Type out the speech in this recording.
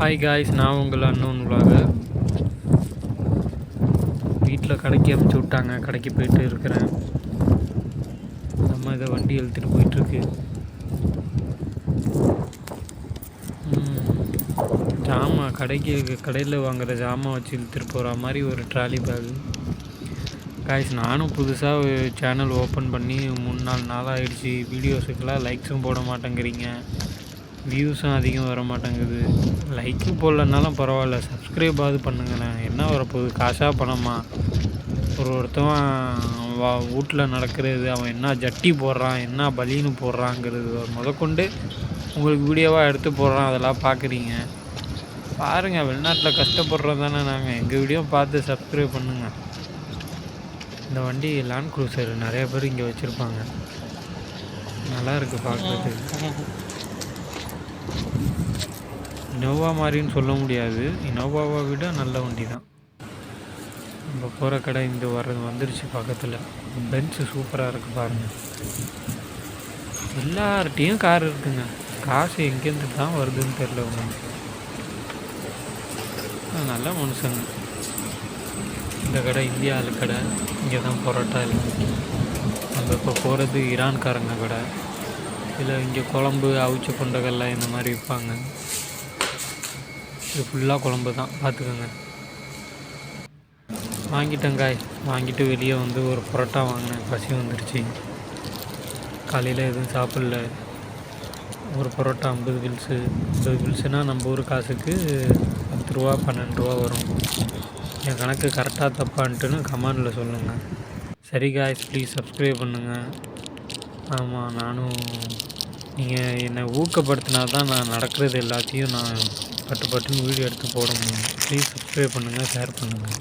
Hi guys, நான் உங்கள் unknown vlogger. வீட்டில் கடைக்கு அனுப்பிச்சி விட்டாங்க, கடைக்கு போயிட்டு இருக்கிறேன். நம்ம இதை வண்டி எழுத்துட்டு போயிட்டுருக்கு. ஜாமான் கடையில் வாங்குகிற ஜாமான் வச்சு இழுத்துட்டு போகிற மாதிரி ஒரு ட்ராலி பேகு. காய்ஸ், நானும் புதுசாக சேனல் ஓப்பன் பண்ணி 3-4 நாள் ஆகிடுச்சி. வீடியோஸுக்கெல்லாம் லைக்ஸும் போட மாட்டேங்கிறீங்க, வியூஸும் அதிகம் வர மாட்டேங்குது. லைக்கு போடலனாலும் பரவாயில்ல, சப்ஸ்கிரைபாவது பண்ணுங்களேன். என்ன வரப்போகுது, காசாக பணமா? ஒருத்தவன் வீட்டில் நடக்கிறது, அவன் என்ன ஜட்டி போடுறான், என்ன பலீனு போடுறாங்கிறது முதற்கொண்டு உங்களுக்கு வீடியோவாக எடுத்து போடுறான். அதெல்லாம் பார்க்குறீங்க, பாருங்கள். வெளிநாட்டில் கஷ்டப்படுறோம் தானே நாங்கள். எங்கள் வீடியோ பார்த்து சப்ஸ்கிரைப் பண்ணுங்கள். இந்த வண்டி லேண்ட் க்ரூசர் நிறைய பேர் இங்கே வச்சுருப்பாங்க. நல்லா இருக்குது பார்க்குறதுக்கு. இனோவா மாதிரின்னு சொல்ல முடியாது, இனோவாவை விட நல்ல வண்டி தான். நம்ம போகிற கடை இந்த வந்துருச்சு பக்கத்தில். பென்ஸு சூப்பராக இருக்குது பாருங்கள். எல்லார்ட்டையும் கார் இருக்குங்க. காசு எங்கேருந்து தான் வருதுன்னு தெரில உங்களுக்கு. நல்ல மனுஷங்க. இந்த கடை இந்தியா ஆள் கடை. இங்கே தான் பரோட்டா இல்லை. நம்ம இப்போ போகிறது ஈரான்காரங்க கடை. இதில் இங்கே குழம்பு, அவிச்ச கொண்டகல்ல இந்த மாதிரி விற்பாங்க. இது ஃபுல்லாக குழம்பு தான், பார்த்துக்கோங்க. வாங்கிட்டேங்காய். வாங்கிட்டு வெளியே வந்து ஒரு பரோட்டா வாங்கினேன். பசி வந்துடுச்சு. காலையில் எதுவும் சாப்பிடல. ஒரு பரோட்டா 50 பில்ஸு. 50 பில்ஸுனால் நம்ம ஊர் காசுக்கு 10 ரூபா 12 ரூபா வரும். என் கணக்கு கரெக்டாக தப்பான்ட்டுன்னு கமெண்டில் சொல்லுங்கள். சரி காய்ஸ், ப்ளீஸ் சப்ஸ்கிரைப் பண்ணுங்கள். ஆமாம், நானும் நீங்கள் என்னை ஊக்கப்படுத்தினா தான் நான் நடக்கிறது எல்லாத்தையும் நான் பட்டுன்னு வீடியோ எடுத்து போட முடியும். ப்ளீஸ் சப்ஸ்கிரைப் பண்ணுங்கள், ஷேர் பண்ணுங்கள்.